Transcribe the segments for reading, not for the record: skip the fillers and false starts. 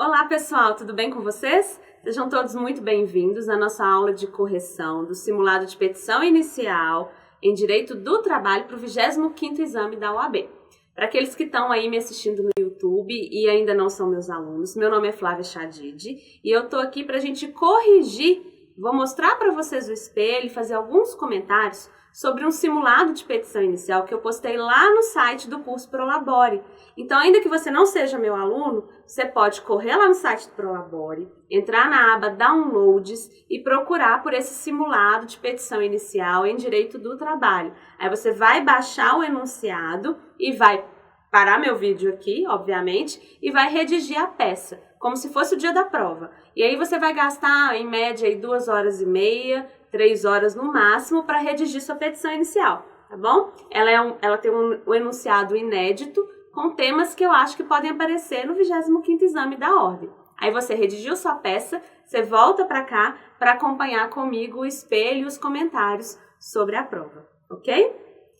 Olá pessoal, tudo bem com vocês? Sejam todos muito bem-vindos à nossa aula de correção do simulado de petição inicial em Direito do Trabalho para o 25º exame da OAB. Para aqueles que estão aí me assistindo no YouTube e ainda não são meus alunos, meu nome é Flávia Chadid e eu estou aqui para a gente corrigir, vou mostrar para vocês o espelho e fazer alguns comentários sobre um simulado de petição inicial que eu postei lá no site do curso Prolabore. Então, ainda que você não seja meu aluno, você pode correr lá no site do Prolabore, entrar na aba Downloads e procurar por esse simulado de petição inicial em Direito do Trabalho. Aí você vai baixar o enunciado e vai parar meu vídeo aqui, obviamente, e vai redigir a peça, como se fosse o dia da prova. E aí você vai gastar, em média, aí 2 horas e meia, 3 horas no máximo para redigir sua petição inicial, tá bom? Ela tem um enunciado inédito com temas que eu acho que podem aparecer no 25º exame da ordem. Aí você redigiu sua peça, você volta para cá para acompanhar comigo o espelho e os comentários sobre a prova, ok?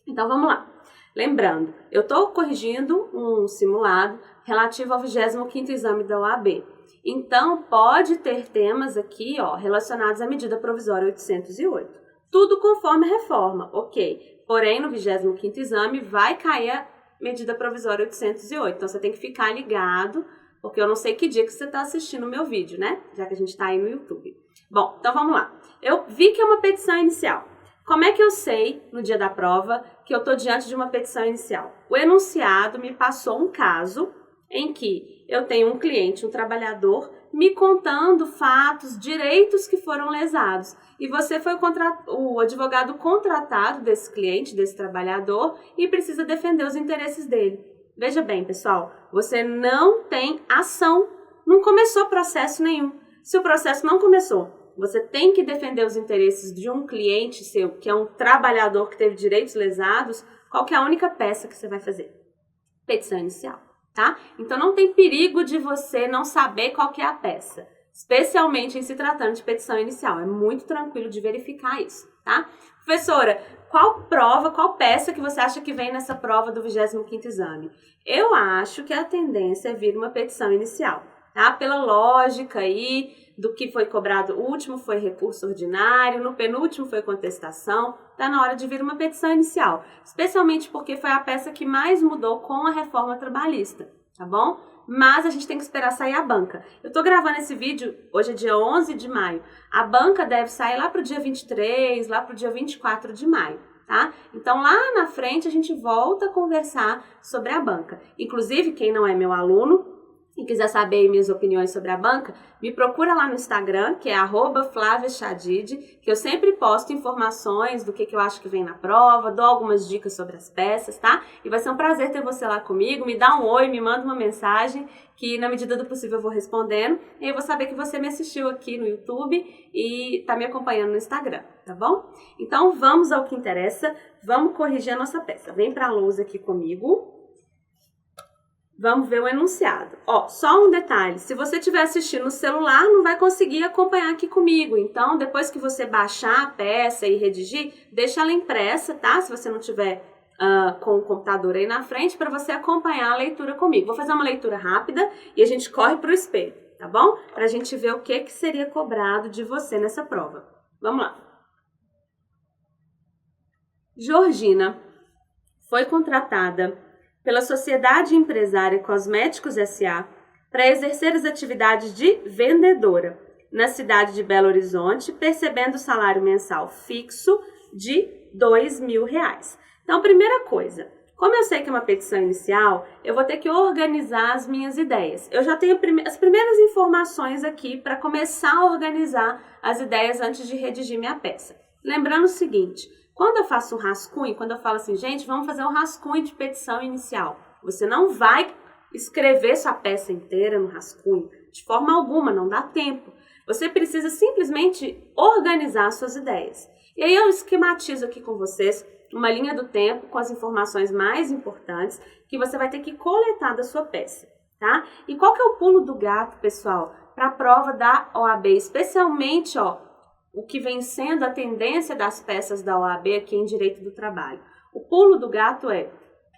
Então vamos lá. Lembrando, eu estou corrigindo um simulado relativo ao 25º exame da OAB. Então, pode ter temas aqui, relacionados à medida provisória 808. Tudo conforme a reforma, ok. Porém, no 25º exame vai cair a medida provisória 808. Então, você tem que ficar ligado, porque eu não sei que dia que você está assistindo o meu vídeo, né? Já que a gente está aí no YouTube. Bom, então vamos lá. Eu vi que é uma petição inicial. Como é que eu sei, no dia da prova, que eu estou diante de uma petição inicial? O enunciado me passou um caso em que eu tenho um cliente, um trabalhador, me contando fatos, direitos que foram lesados. E você foi o advogado contratado desse cliente, desse trabalhador, e precisa defender os interesses dele. Veja bem, pessoal, você não tem ação, não começou processo nenhum. Se o processo não começou, você tem que defender os interesses de um cliente seu, que é um trabalhador que teve direitos lesados. Qual que é a única peça que você vai fazer? Petição inicial, tá? Então não tem perigo de você não saber qual que é a peça, especialmente em se tratando de petição inicial. É muito tranquilo de verificar isso, tá? Professora, qual peça que você acha que vem nessa prova do 25º exame? Eu acho que a tendência é vir uma petição inicial, tá? Pela lógica aí do que foi cobrado, o último foi recurso ordinário, no penúltimo foi contestação, tá na hora de vir uma petição inicial, especialmente porque foi a peça que mais mudou com a reforma trabalhista, tá bom? Mas a gente tem que esperar sair a banca. Eu tô gravando esse vídeo, hoje é dia 11 de maio, a banca deve sair lá pro dia 23, lá pro dia 24 de maio, tá? Então lá na frente a gente volta a conversar sobre a banca. Inclusive, quem não é meu aluno e quiser saber minhas opiniões sobre a banca, me procura lá no Instagram, que é @FláviaChadid, que eu sempre posto informações do que eu acho que vem na prova, dou algumas dicas sobre as peças, tá? E vai ser um prazer ter você lá comigo, me dá um oi, me manda uma mensagem, que na medida do possível eu vou respondendo, e eu vou saber que você me assistiu aqui no YouTube e tá me acompanhando no Instagram, tá bom? Então vamos ao que interessa, vamos corrigir a nossa peça. Vem pra lousa aqui comigo. Vamos ver o enunciado. Só um detalhe, se você estiver assistindo no celular, não vai conseguir acompanhar aqui comigo. Então, depois que você baixar a peça e redigir, deixa ela impressa, tá? Se você não tiver com o computador aí na frente, para você acompanhar a leitura comigo. Vou fazer uma leitura rápida e a gente corre para o espelho, tá bom? Para a gente ver o que seria cobrado de você nessa prova. Vamos lá. Georgina foi contratada pela Sociedade Empresária Cosméticos S.A. para exercer as atividades de vendedora na cidade de Belo Horizonte, percebendo salário mensal fixo de R$2.000. Então, primeira coisa, como eu sei que é uma petição inicial, eu vou ter que organizar as minhas ideias. Eu já tenho as primeiras informações aqui para começar a organizar as ideias antes de redigir minha peça. Lembrando o seguinte, quando eu faço um rascunho, quando eu falo assim, gente, vamos fazer um rascunho de petição inicial, você não vai escrever sua peça inteira no rascunho, de forma alguma, não dá tempo. Você precisa simplesmente organizar suas ideias. E aí eu esquematizo aqui com vocês uma linha do tempo com as informações mais importantes que você vai ter que coletar da sua peça, tá? E qual que é o pulo do gato, pessoal, para a prova da OAB, especialmente, o que vem sendo a tendência das peças da OAB aqui em Direito do Trabalho. O pulo do gato é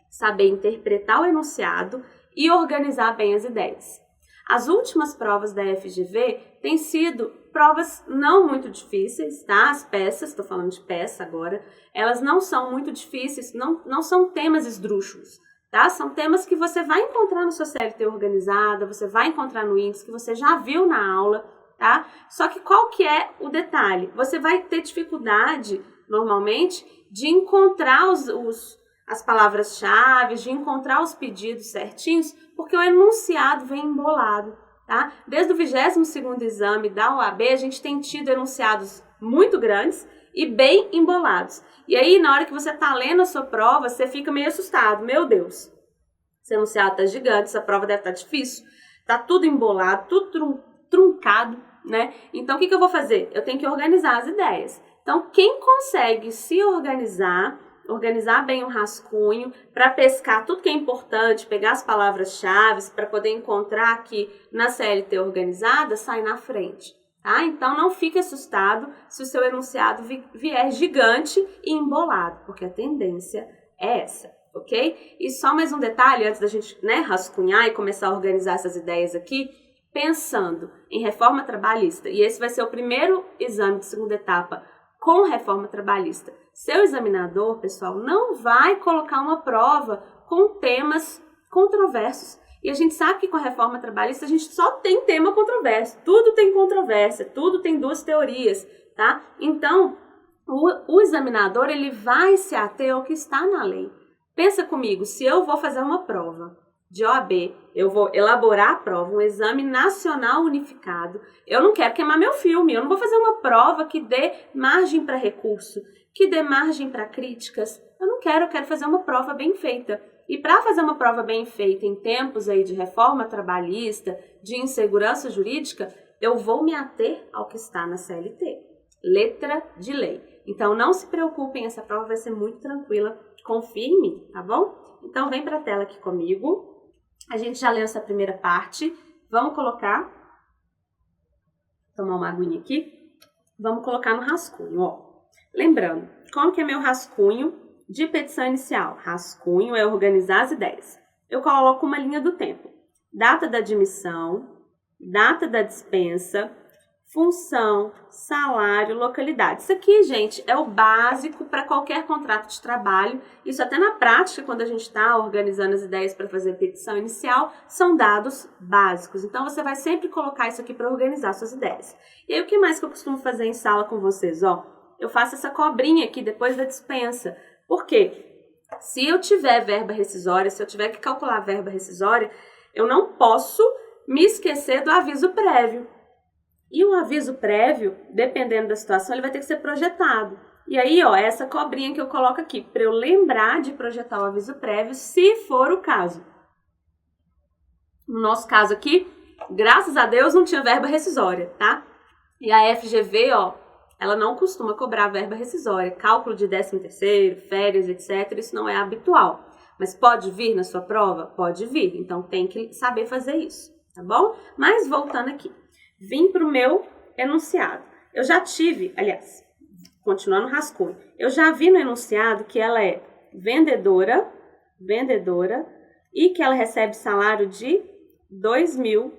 saber interpretar o enunciado e organizar bem as ideias. As últimas provas da FGV têm sido provas não muito difíceis, tá? As peças, estou falando de peça agora, elas não são muito difíceis, não são temas esdrúxulos, tá? São temas que você vai encontrar na sua CLT organizada, você vai encontrar no índice, que você já viu na aula, tá? Só que qual que é o detalhe? Você vai ter dificuldade, normalmente, de encontrar as palavras-chave, de encontrar os pedidos certinhos, porque o enunciado vem embolado, tá? Desde o 22º exame da OAB, a gente tem tido enunciados muito grandes e bem embolados. E aí, na hora que você está lendo a sua prova, você fica meio assustado. Meu Deus, esse enunciado está gigante, essa prova deve estar difícil, tá tudo embolado, tudo truncado, né? Então, o que eu vou fazer? Eu tenho que organizar as ideias. Então, quem consegue se organizar bem o rascunho, para pescar tudo que é importante, pegar as palavras-chave, para poder encontrar aqui na CLT organizada, sai na frente, tá? Então, não fique assustado se o seu enunciado vier gigante e embolado, porque a tendência é essa, ok? E só mais um detalhe, antes da gente, né, rascunhar e começar a organizar essas ideias aqui, pensando em reforma trabalhista, e esse vai ser o primeiro exame de segunda etapa com reforma trabalhista. Seu examinador, pessoal, não vai colocar uma prova com temas controversos. E a gente sabe que com a reforma trabalhista a gente só tem tema controverso. Tudo tem controvérsia, tudo tem duas teorias, tá? Então, o examinador, ele vai se ater ao que está na lei. Pensa comigo, se eu vou fazer uma prova de OAB, eu vou elaborar a prova, um exame nacional unificado, eu não quero queimar meu filme, eu não vou fazer uma prova que dê margem para recurso, que dê margem para críticas, eu quero fazer uma prova bem feita. E para fazer uma prova bem feita em tempos aí de reforma trabalhista, de insegurança jurídica, eu vou me ater ao que está na CLT, letra de lei. Então não se preocupem, essa prova vai ser muito tranquila, confie em mim, tá bom? Então vem para a tela aqui comigo. A gente já leu essa primeira parte, vamos colocar, tomar uma aguinha aqui, vamos colocar no rascunho, ó. Lembrando, como que é meu rascunho de petição inicial? Rascunho é organizar as ideias. Eu coloco uma linha do tempo, data da admissão, data da dispensa, função, salário, localidade. Isso aqui, gente, é o básico para qualquer contrato de trabalho. Isso até na prática, quando a gente está organizando as ideias para fazer petição inicial, são dados básicos. Então, você vai sempre colocar isso aqui para organizar suas ideias. E aí, o que mais que eu costumo fazer em sala com vocês? Ó, eu faço essa cobrinha aqui depois da dispensa. Por quê? Se eu tiver verba rescisória, se eu tiver que calcular a verba rescisória, eu não posso me esquecer do aviso prévio. E o aviso prévio, dependendo da situação, ele vai ter que ser projetado. E aí, ó, essa cobrinha que eu coloco aqui, para eu lembrar de projetar o aviso prévio, se for o caso. No nosso caso aqui, graças a Deus, não tinha verba rescisória, tá? E a FGV, ó, ela não costuma cobrar verba rescisória. Cálculo de 13º, férias, etc., isso não é habitual. Mas pode vir na sua prova? Pode vir. Então, tem que saber fazer isso, tá bom? Mas, voltando aqui. Vim para o meu enunciado. Eu já tive, aliás, continuando o rascunho, eu já vi no enunciado que ela é vendedora, e que ela recebe salário de R$2.000.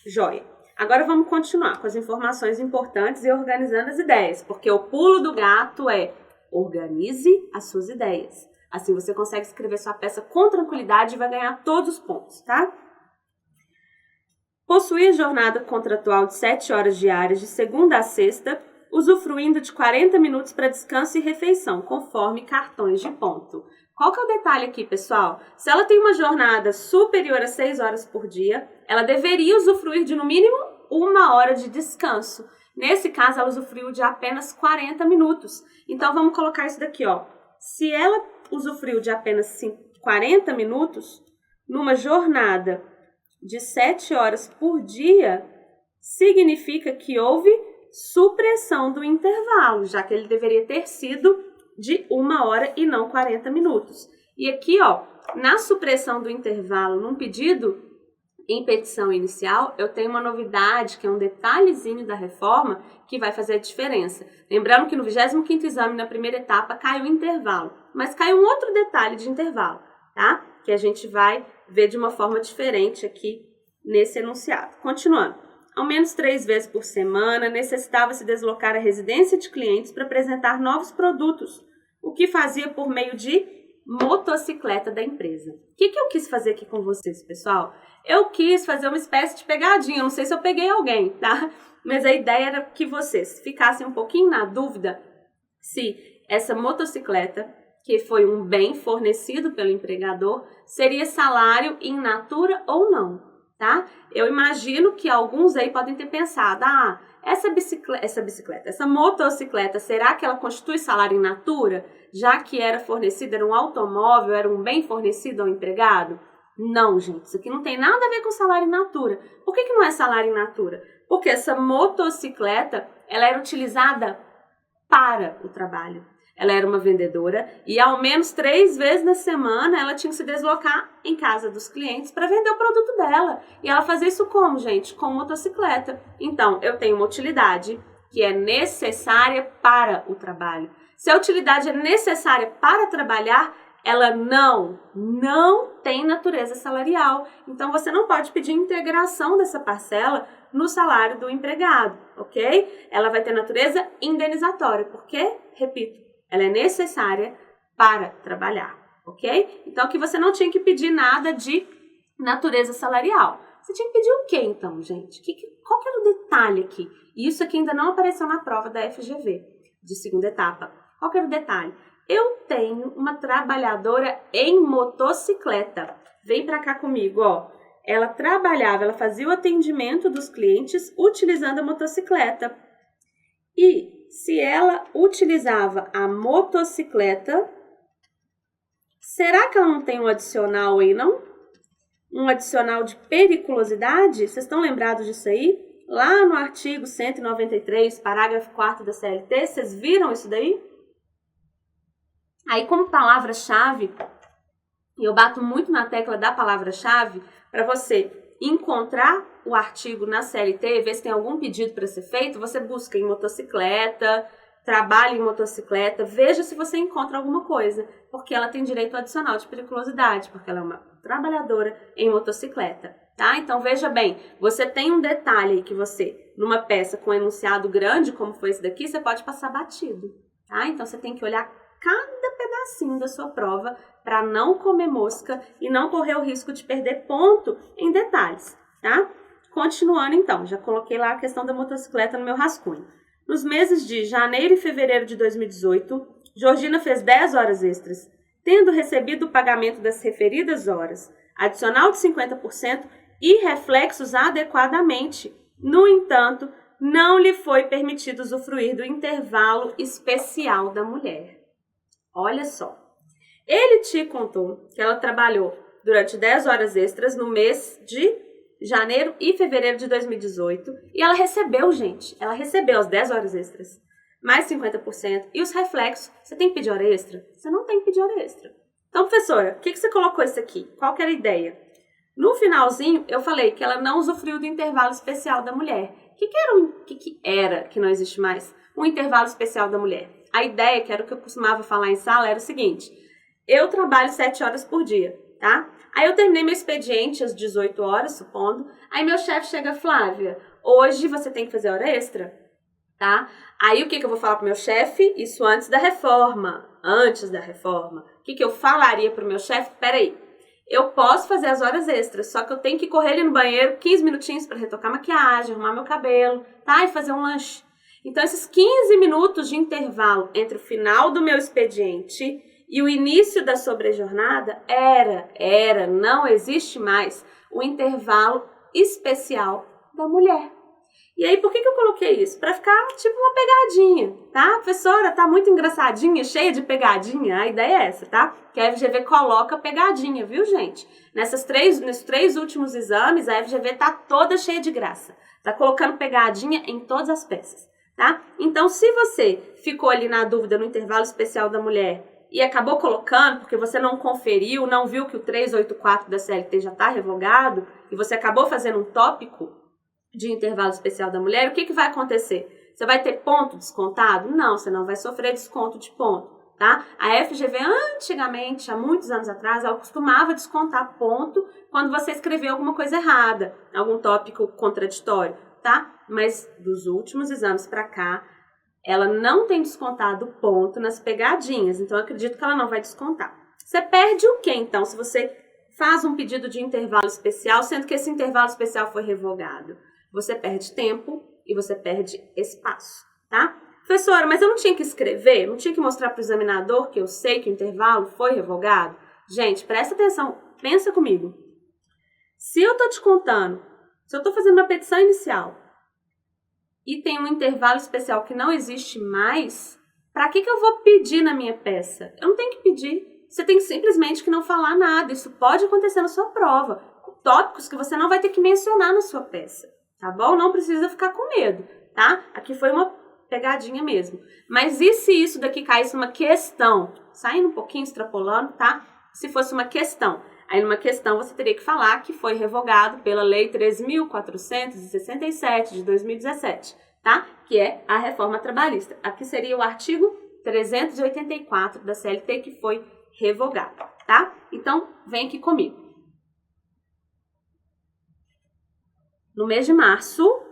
Joia. Agora vamos continuar com as informações importantes e organizando as ideias, porque o pulo do gato é organize as suas ideias. Assim você consegue escrever sua peça com tranquilidade e vai ganhar todos os pontos, tá? Possuir jornada contratual de 7 horas diárias de segunda a sexta, usufruindo de 40 minutos para descanso e refeição, conforme cartões de ponto. Qual que é o detalhe aqui, pessoal? Se ela tem uma jornada superior a 6 horas por dia, ela deveria usufruir de, no mínimo, 1 hora de descanso. Nesse caso, ela usufruiu de apenas 40 minutos. Então, vamos colocar isso daqui, ó. Se ela usufruiu de apenas 40 minutos, numa jornada de 7 horas por dia, significa que houve supressão do intervalo, já que ele deveria ter sido de 1 hora e não 40 minutos. E aqui, ó, na supressão do intervalo, num pedido em petição inicial, eu tenho uma novidade, que é um detalhezinho da reforma, que vai fazer a diferença. Lembrando que no 25º exame, na primeira etapa, cai o intervalo, mas cai um outro detalhe de intervalo, tá? Que a gente vai ver de uma forma diferente aqui nesse enunciado. Continuando. Ao menos 3 vezes por semana, necessitava se deslocar à residência de clientes para apresentar novos produtos, o que fazia por meio de motocicleta da empresa. O que eu quis fazer aqui com vocês, pessoal? Eu quis fazer uma espécie de pegadinha, não sei se eu peguei alguém, tá? Mas a ideia era que vocês ficassem um pouquinho na dúvida se essa motocicleta, que foi um bem fornecido pelo empregador, seria salário in natura ou não, tá? Eu imagino que alguns aí podem ter pensado, essa motocicleta, será que ela constitui salário in natura? Já que era fornecido, era um automóvel, era um bem fornecido ao empregado? Não, gente, isso aqui não tem nada a ver com salário in natura. Por que não é salário in natura? Porque essa motocicleta, ela era utilizada para o trabalho. Ela era uma vendedora e ao menos 3 vezes na semana ela tinha que se deslocar em casa dos clientes para vender o produto dela. E ela fazia isso como, gente? Com motocicleta. Então, eu tenho uma utilidade que é necessária para o trabalho. Se a utilidade é necessária para trabalhar, ela não tem natureza salarial. Então, você não pode pedir integração dessa parcela no salário do empregado, ok? Ela vai ter natureza indenizatória, porque, repito, ela é necessária para trabalhar, ok? Então, aqui você não tinha que pedir nada de natureza salarial. Você tinha que pedir o quê, então, gente? Qual que era o detalhe aqui? E isso aqui ainda não apareceu na prova da FGV, de segunda etapa. Qual que era o detalhe? Eu tenho uma trabalhadora em motocicleta. Vem pra cá comigo, ó. Ela trabalhava, ela fazia o atendimento dos clientes utilizando a motocicleta. E se ela utilizava a motocicleta, será que ela não tem um adicional aí, não? Um adicional de periculosidade? Vocês estão lembrados disso aí? Lá no artigo 193, parágrafo 4º da CLT, vocês viram isso daí? Aí, como palavra-chave, e eu bato muito na tecla da palavra-chave, para você encontrar o artigo na CLT, ver se tem algum pedido para ser feito, você busca em motocicleta, trabalha em motocicleta, veja se você encontra alguma coisa, porque ela tem direito adicional de periculosidade, porque ela é uma trabalhadora em motocicleta, tá? Então, veja bem, você tem um detalhe aí que você, numa peça com enunciado grande, como foi esse daqui, você pode passar batido, tá? Então, você tem que olhar cada pedacinho da sua prova para não comer mosca e não correr o risco de perder ponto em detalhes, tá? Continuando então, já coloquei lá a questão da motocicleta no meu rascunho. Nos meses de janeiro e fevereiro de 2018, Georgina fez 10 horas extras, tendo recebido o pagamento das referidas horas, adicional de 50% e reflexos adequadamente. No entanto, não lhe foi permitido usufruir do intervalo especial da mulher. Olha só, ele te contou que ela trabalhou durante 10 horas extras no mês de janeiro e fevereiro de 2018 e ela recebeu, gente, ela recebeu as 10 horas extras, mais 50% e os reflexos. Você tem que pedir hora extra? Você não tem que pedir hora extra. Então, professora, o que você colocou isso aqui? Qual que era a ideia? No finalzinho, eu falei que ela não usufruiu do intervalo especial da mulher. O que era, que não existe mais? Um intervalo especial da mulher. A ideia, que era o que eu costumava falar em sala, era o seguinte: eu trabalho 7 horas por dia, tá? Aí eu terminei meu expediente às 18 horas, supondo. Aí meu chefe chega, Flávia, hoje você tem que fazer hora extra, tá? Aí o que eu vou falar pro meu chefe? Isso antes da reforma. Antes da reforma. O que eu falaria pro meu chefe? Peraí, eu posso fazer as horas extras, só que eu tenho que correr ali no banheiro 15 minutinhos para retocar maquiagem, arrumar meu cabelo, tá? E fazer um lanche. Então, esses 15 minutos de intervalo entre o final do meu expediente e o início da sobrejornada não existe mais o intervalo especial da mulher. E aí, por que eu coloquei isso? Para ficar tipo uma pegadinha, tá? Professora, tá muito engraçadinha, cheia de pegadinha. A ideia é essa, tá? Que a FGV coloca pegadinha, viu, gente? Nesses três últimos exames, a FGV tá toda cheia de graça. Tá colocando pegadinha em todas as peças, tá? Então, se você ficou ali na dúvida no intervalo especial da mulher e acabou colocando porque você não conferiu, não viu que o 384 da CLT já está revogado e você acabou fazendo um tópico de intervalo especial da mulher, o que vai acontecer? Você vai ter ponto descontado? Não, você não vai sofrer desconto de ponto. tá? A FGV, antigamente, há muitos anos atrás, ela costumava descontar ponto quando você escreveu alguma coisa errada, algum tópico contraditório, tá? Mas dos últimos exames para cá, ela não tem descontado ponto nas pegadinhas, então eu acredito que ela não vai descontar. Você perde o quê, então, se você faz um pedido de intervalo especial, sendo que esse intervalo especial foi revogado? Você perde tempo e você perde espaço, tá? Professora, mas eu não tinha que escrever? Não tinha que mostrar para o examinador que eu sei que o intervalo foi revogado? Gente, presta atenção, pensa comigo. Se eu estou te contando, se eu estou fazendo uma petição inicial e tem um intervalo especial que não existe mais, para que eu vou pedir na minha peça? Eu não tenho que pedir. Você tem simplesmente que não falar nada. Isso pode acontecer na sua prova. Tópicos que você não vai ter que mencionar na sua peça, tá bom? Não precisa ficar com medo, tá? Aqui foi uma pegadinha mesmo. Mas e se isso daqui caísse numa questão? Saindo um pouquinho, extrapolando, tá? Se fosse uma questão. Aí numa questão você teria que falar que foi revogado pela Lei 3.467 de 2017, tá? Que é a reforma trabalhista. Aqui seria o artigo 384 da CLT que foi revogado, tá? Então, vem aqui comigo. No mês de março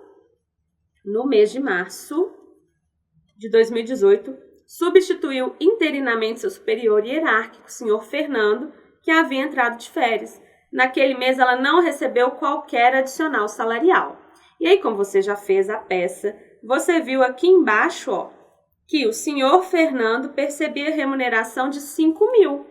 de 2018, substituiu interinamente seu superior hierárquico, o senhor Fernando, que havia entrado de férias. Naquele mês, ela não recebeu qualquer adicional salarial. E aí, como você já fez a peça, você viu aqui embaixo, ó, que o senhor Fernando percebia remuneração de 5.000.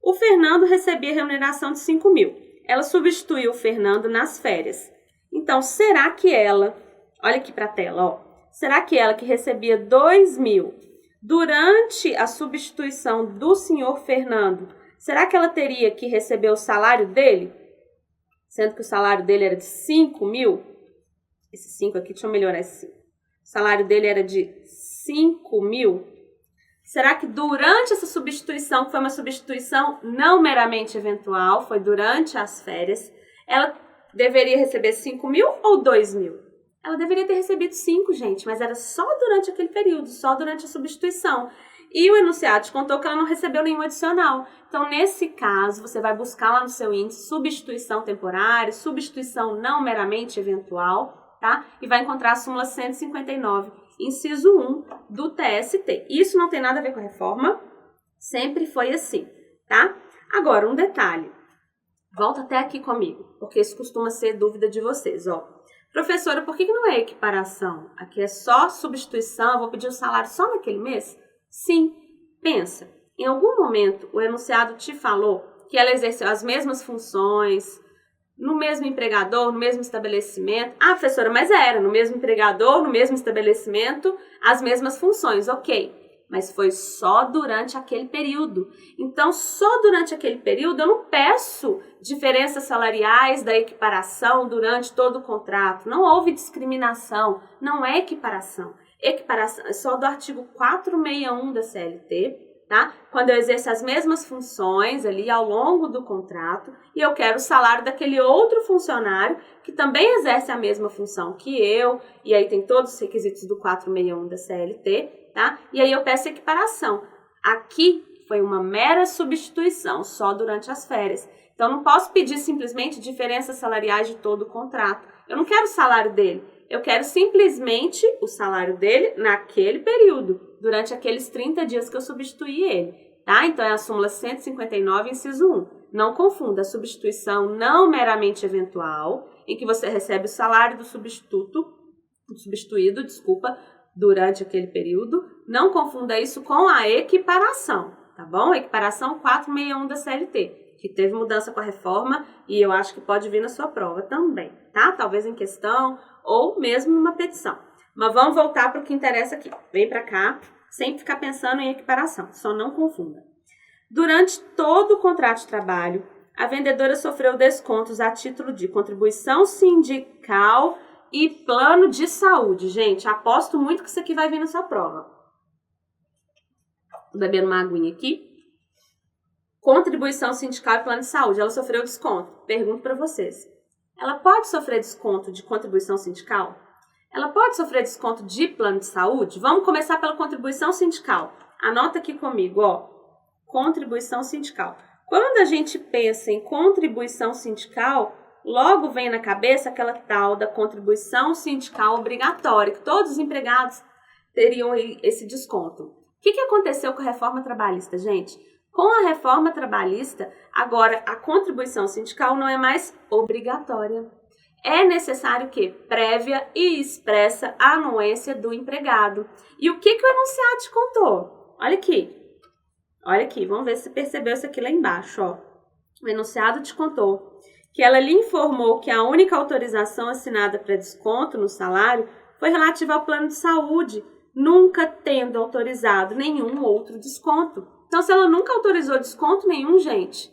O Fernando recebia remuneração de 5.000. Ela substituiu o Fernando nas férias. Então, será que ela, olha aqui para a tela, ó, será que ela que recebia 2.000 durante a substituição do senhor Fernando, será que ela teria que receber o salário dele? Sendo que o salário dele era de 5.000. Esse 5 aqui, deixa eu melhorar esse 5. O salário dele era de 5.000. Será que durante essa substituição, que foi uma substituição não meramente eventual, foi durante as férias, ela deveria receber 5.000 ou 2.000? Ela deveria ter recebido 5, gente, mas era só durante aquele período, só durante a substituição. E o enunciado contou que ela não recebeu nenhum adicional. Então, nesse caso, você vai buscar lá no seu índice substituição temporária, substituição não meramente eventual, tá? E vai encontrar a súmula 159, inciso 1 do TST. Isso não tem nada a ver com a reforma, sempre foi assim, tá? Agora, um detalhe. Volta até aqui comigo, porque isso costuma ser dúvida de vocês, ó. Professora, por que não é equiparação? Aqui é só substituição, eu vou pedir o salário só naquele mês? Sim, pensa. Em algum momento, o enunciado te falou que ela exerceu as mesmas funções no mesmo empregador, no mesmo estabelecimento. Ah, professora, mas era no mesmo empregador, no mesmo estabelecimento, as mesmas funções, ok. Mas foi só durante aquele período. Então, só durante aquele período, eu não peço diferenças salariais da equiparação durante todo o contrato. Não houve discriminação, não é equiparação. Equiparação é só do artigo 461 da CLT, tá? Quando eu exerço as mesmas funções ali ao longo do contrato e eu quero o salário daquele outro funcionário que também exerce a mesma função que eu, e aí tem todos os requisitos do 461 da CLT, tá? E aí eu peço equiparação. Aqui foi uma mera substituição, só durante as férias. Então, eu não posso pedir simplesmente diferenças salariais de todo o contrato. Eu não quero o salário dele. Eu quero simplesmente o salário dele naquele período, durante aqueles 30 dias que eu substituí ele, tá? Então, é a súmula 159, inciso 1. Não confunda a substituição não meramente eventual, em que você recebe o salário do substituído, durante aquele período. Não confunda isso com a equiparação, tá bom? Equiparação 461 da CLT, que teve mudança com a reforma e eu acho que pode vir na sua prova também, tá? Talvez em questão ou mesmo numa petição. Mas vamos voltar para o que interessa aqui. Vem para cá, sem ficar pensando em equiparação, só não confunda. Durante todo o contrato de trabalho, a vendedora sofreu descontos a título de contribuição sindical e plano de saúde. Gente, aposto muito que isso aqui vai vir na sua prova. Vou beber uma aguinha aqui. Contribuição sindical e plano de saúde. Ela sofreu desconto. Pergunto para vocês. Ela pode sofrer desconto de contribuição sindical? Ela pode sofrer desconto de plano de saúde? Vamos começar pela contribuição sindical. Anota aqui comigo, ó, contribuição sindical. Quando a gente pensa em contribuição sindical, logo vem na cabeça aquela tal da contribuição sindical obrigatória, que todos os empregados teriam esse desconto. O que aconteceu com a reforma trabalhista, gente? Com a reforma trabalhista, agora a contribuição sindical não é mais obrigatória. É necessário que prévia e expressa anuência do empregado. E o que o enunciado te contou? Olha aqui, vamos ver se você percebeu isso aqui lá embaixo, ó. O enunciado te contou que ela lhe informou que a única autorização assinada para desconto no salário foi relativa ao plano de saúde, nunca tendo autorizado nenhum outro desconto. Então, se ela nunca autorizou desconto nenhum, gente,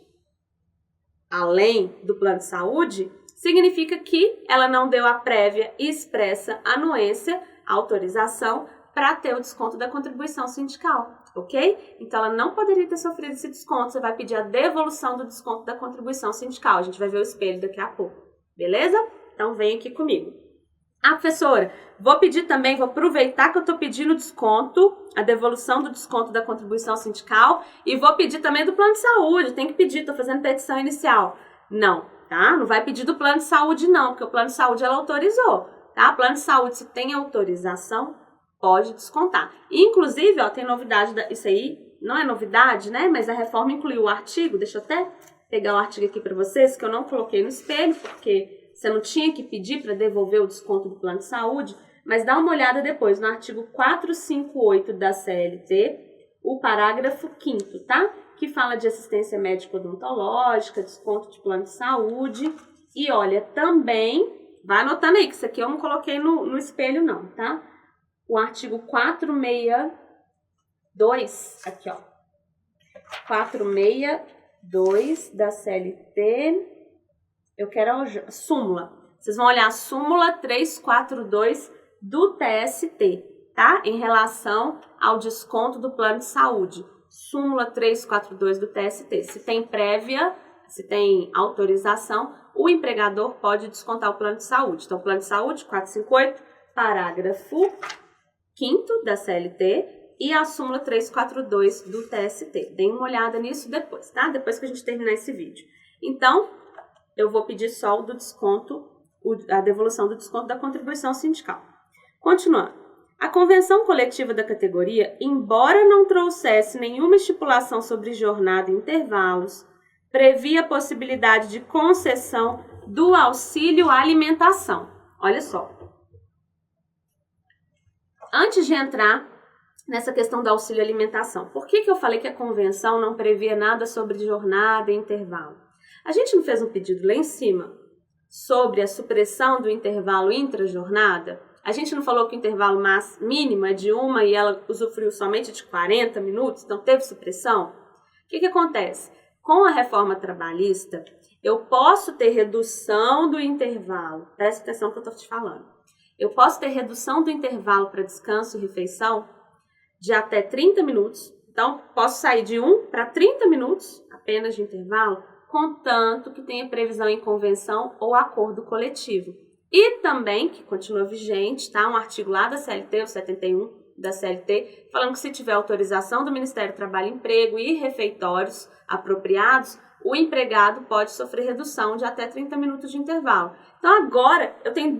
além do plano de saúde, significa que ela não deu a prévia e expressa anuência, autorização, para ter o desconto da contribuição sindical, ok? Então, ela não poderia ter sofrido esse desconto, você vai pedir a devolução do desconto da contribuição sindical. A gente vai ver o espelho daqui a pouco, beleza? Então, vem aqui comigo. Ah, professora, vou pedir também, vou aproveitar que eu estou pedindo desconto, a devolução do desconto da contribuição sindical e vou pedir também do plano de saúde, tem que pedir, estou fazendo petição inicial. Não, tá? Não vai pedir do plano de saúde não, porque o plano de saúde ela autorizou, tá? Plano de saúde, se tem autorização, pode descontar. Inclusive, ó, tem novidade, isso aí não é novidade, né? Mas a reforma incluiu o artigo, deixa eu até pegar o artigo aqui para vocês, que eu não coloquei no espelho, porque você não tinha que pedir para devolver o desconto do plano de saúde, mas dá uma olhada depois no artigo 458 da CLT, o parágrafo 5º, tá? Que fala de assistência médico-odontológica, desconto de plano de saúde. E olha, também, vai anotando aí, que isso aqui eu não coloquei no espelho não, tá? O artigo 462, aqui ó, 462 da CLT... Eu quero a súmula. Vocês vão olhar a súmula 342 do TST, tá? Em relação ao desconto do plano de saúde. Súmula 342 do TST. Se tem prévia, se tem autorização, o empregador pode descontar o plano de saúde. Então, plano de saúde, 458, parágrafo 5º da CLT e a súmula 342 do TST. Deem uma olhada nisso depois, tá? Depois que a gente terminar esse vídeo. Então, eu vou pedir só o do desconto, a devolução do desconto da contribuição sindical. Continuando. A convenção coletiva da categoria, embora não trouxesse nenhuma estipulação sobre jornada e intervalos, previa a possibilidade de concessão do auxílio alimentação. Olha só. Antes de entrar nessa questão do auxílio alimentação, por que eu falei que a convenção não previa nada sobre jornada e intervalo? A gente não fez um pedido lá em cima sobre a supressão do intervalo intra-jornada? A gente não falou que o intervalo mínimo é de 1 e ela usufruiu somente de 40 minutos, então teve supressão? O que acontece? Com a reforma trabalhista, eu posso ter redução do intervalo, presta atenção no que eu estou te falando. Eu posso ter redução do intervalo para descanso e refeição de até 30 minutos, então posso sair de 1 para 30 minutos apenas de intervalo, contanto que tenha previsão em convenção ou acordo coletivo. E também, que continua vigente, tá? Um artigo lá da CLT, o 71 da CLT, falando que se tiver autorização do Ministério do Trabalho e Emprego e refeitórios apropriados, o empregado pode sofrer redução de até 30 minutos de intervalo. Então agora eu tenho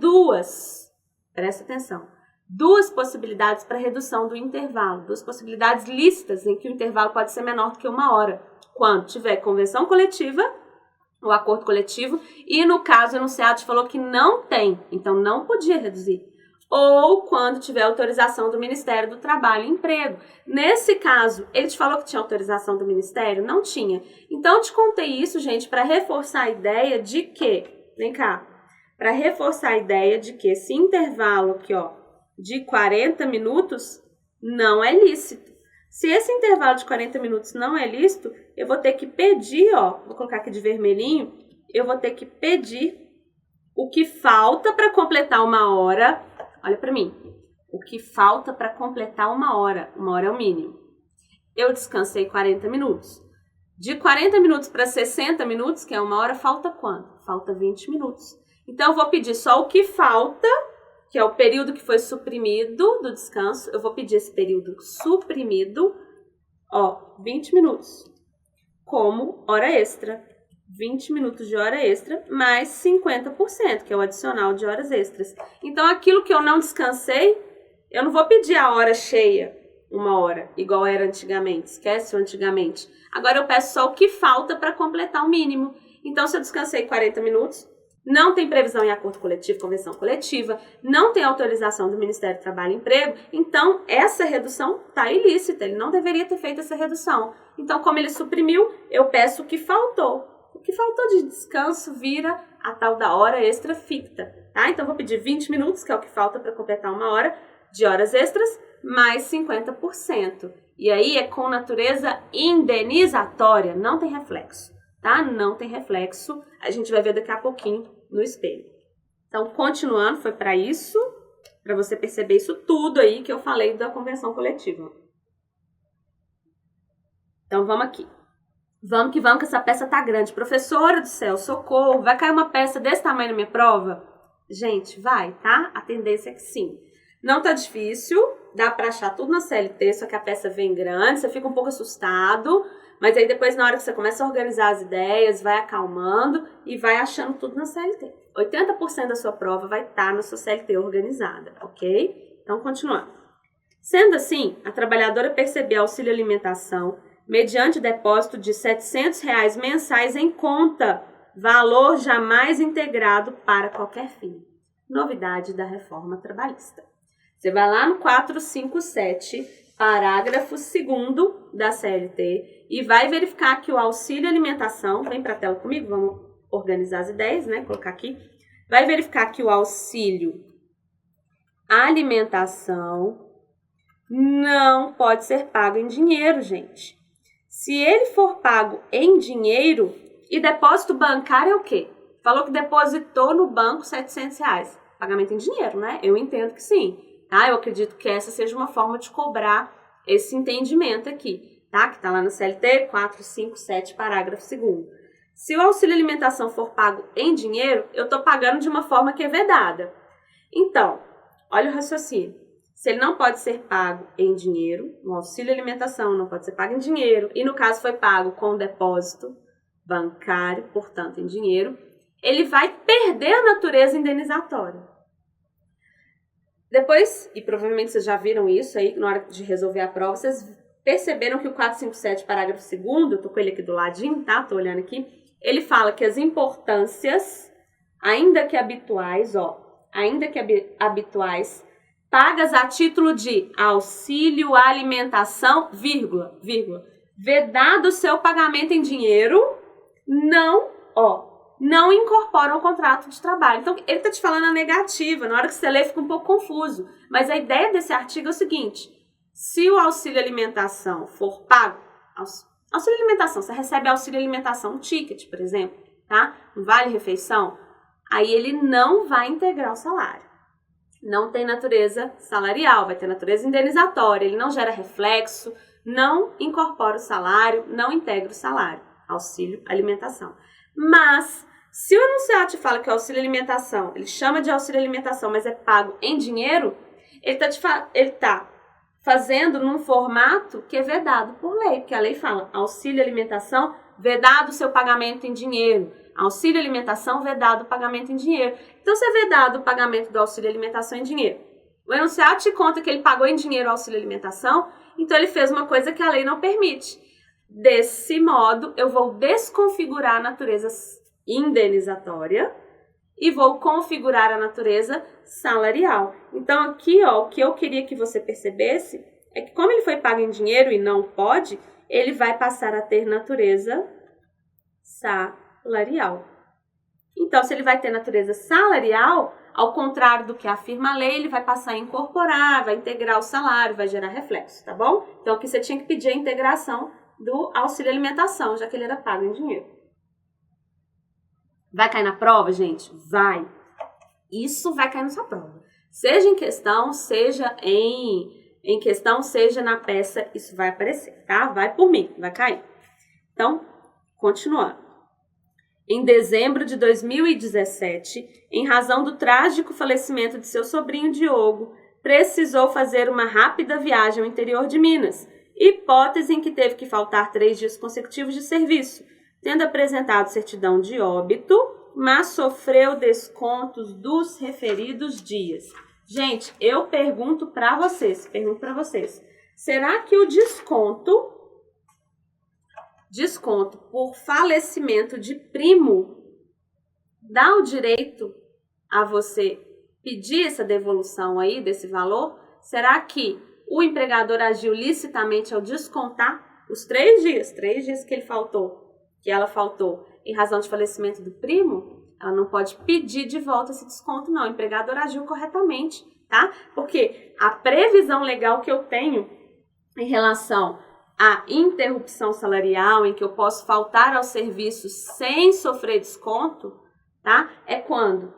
presta atenção, duas possibilidades para redução do intervalo, duas possibilidades lícitas em que o intervalo pode ser menor do que 1 hora. Quando tiver convenção coletiva, o acordo coletivo, e no caso o enunciado te falou que não tem, então não podia reduzir. Ou quando tiver autorização do Ministério do Trabalho e Emprego. Nesse caso, ele te falou que tinha autorização do Ministério? Não tinha. Então eu te contei isso, gente, para reforçar a ideia de que, vem cá, para reforçar a ideia de que esse intervalo aqui, ó, de 40 minutos não é lícito. Se esse intervalo de 40 minutos não é lícito, eu vou ter que pedir, ó, vou colocar aqui de vermelhinho, eu vou ter que pedir o que falta para completar 1 hora. Olha para mim, o que falta para completar 1 hora. 1 hora é o mínimo. Eu descansei 40 minutos. De 40 minutos para 60 minutos, que é 1 hora, falta quanto? Falta 20 minutos. Então, eu vou pedir só o que falta, que é o período que foi suprimido do descanso. Eu vou pedir esse período suprimido Ó, 20 minutos. Como hora extra. 20 minutos de hora extra mais 50%, que é o adicional de horas extras. Então, aquilo que eu não descansei, eu não vou pedir a hora cheia, 1 hora, igual era antigamente. Esquece o antigamente. Agora eu peço só o que falta para completar o mínimo. Então, se eu descansei 40 minutos, não tem previsão em acordo coletivo, convenção coletiva, não tem autorização do Ministério do Trabalho e Emprego, então essa redução está ilícita, ele não deveria ter feito essa redução. Então, como ele suprimiu, eu peço o que faltou. O que faltou de descanso vira a tal da hora extra ficta, tá? Então, vou pedir 20 minutos, que é o que falta para completar 1 hora de horas extras, mais 50%. E aí é com natureza indenizatória, não tem reflexo, tá? Não tem reflexo, a gente vai ver daqui a pouquinho no espelho. Então, continuando, foi para isso, para você perceber isso tudo aí que eu falei da convenção coletiva. Então, vamos aqui. Vamos que essa peça tá grande. Professora do céu, socorro, vai cair uma peça desse tamanho na minha prova? Gente, vai, tá? A tendência é que sim. Não tá difícil, dá pra achar tudo na CLT, só que a peça vem grande, você fica um pouco assustado, mas aí depois na hora que você começa a organizar as ideias, vai acalmando e vai achando tudo na CLT. 80% da sua prova vai estar na sua CLT organizada, ok? Então, continuando. Sendo assim, a trabalhadora percebeu auxílio alimentação mediante depósito de R$ 700 mensais em conta, valor jamais integrado para qualquer fim. Novidade da reforma trabalhista. Você vai lá no 457, parágrafo 2º da CLT e vai verificar que o auxílio alimentação, vem para a tela comigo, vamos organizar as ideias, né? Colocar aqui. Vai verificar que o auxílio alimentação não pode ser pago em dinheiro, gente. Se ele for pago em dinheiro, e depósito bancário é o quê? Falou que depositou no banco R$ 700. Pagamento em dinheiro, né? Eu entendo que sim. Tá? Eu acredito que essa seja uma forma de cobrar esse entendimento aqui, tá? Que tá lá na CLT 457, parágrafo 2º. Se o auxílio alimentação for pago em dinheiro, eu tô pagando de uma forma que é vedada. Então, olha o raciocínio. Se ele não pode ser pago em dinheiro, o auxílio alimentação não pode ser pago em dinheiro, e no caso foi pago com depósito bancário, portanto em dinheiro, ele vai perder a natureza indenizatória. Depois, e provavelmente vocês já viram isso aí, na hora de resolver a prova, vocês perceberam que o 457, parágrafo 2º, eu tô com ele aqui do ladinho, tá? Tô olhando aqui, ele fala que as importâncias, ainda que habituais, pagas a título de auxílio alimentação, vírgula, vedado o seu pagamento em dinheiro, não incorporam o contrato de trabalho. Então, ele está te falando a negativa, na hora que você lê fica um pouco confuso. Mas a ideia desse artigo é o seguinte, se o auxílio alimentação for pago, auxílio alimentação, você recebe auxílio alimentação, um ticket, por exemplo, tá? Um vale-refeição, aí ele não vai integrar o salário. Não tem natureza salarial, vai ter natureza indenizatória, ele não gera reflexo, não incorpora o salário, não integra o salário, auxílio alimentação. Mas, se o enunciado te fala que o auxílio alimentação, ele chama de auxílio alimentação, mas é pago em dinheiro, ele tá fazendo num formato que é vedado por lei, porque a lei fala auxílio alimentação, vedado o seu pagamento em dinheiro. Auxílio alimentação, vedado o pagamento em dinheiro. Então, se é vedado o pagamento do auxílio alimentação em dinheiro, o enunciado te conta que ele pagou em dinheiro o auxílio alimentação, então ele fez uma coisa que a lei não permite. Desse modo, eu vou desconfigurar a natureza indenizatória e vou configurar a natureza salarial. Então, aqui, o que eu queria que você percebesse é que como ele foi pago em dinheiro e não pode, ele vai passar a ter natureza salarial. Então, se ele vai ter natureza salarial, ao contrário do que afirma a lei, ele vai passar a incorporar, vai integrar o salário, vai gerar reflexo, tá bom? Então, aqui você tinha que pedir a integração do auxílio alimentação, já que ele era pago em dinheiro. Vai cair na prova, gente? Vai. Isso vai cair na sua prova. Seja em questão, seja seja na peça, isso vai aparecer, tá? Vai por mim, vai cair. Então, continuando. Em dezembro de 2017, em razão do trágico falecimento de seu sobrinho Diogo, precisou fazer uma rápida viagem ao interior de Minas hipótese em que teve que faltar 3 dias consecutivos de serviço, tendo apresentado certidão de óbito, mas sofreu descontos dos referidos dias. Gente, eu pergunto para vocês, será que o desconto por falecimento de primo dá o direito a você pedir essa devolução aí desse valor? Será que o empregador agiu licitamente ao descontar os 3 dias que ela faltou em razão de falecimento do primo? Ela não pode pedir de volta esse desconto, não. O empregador agiu corretamente, tá? Porque a previsão legal que eu tenho em relação à interrupção salarial, em que eu posso faltar ao serviço sem sofrer desconto, tá? É quando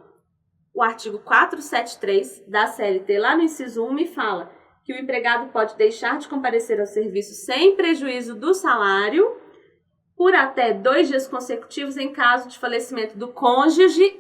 o artigo 473 da CLT, lá no inciso 1, me fala que o empregado pode deixar de comparecer ao serviço sem prejuízo do salário por até 2 dias consecutivos em caso de falecimento do cônjuge,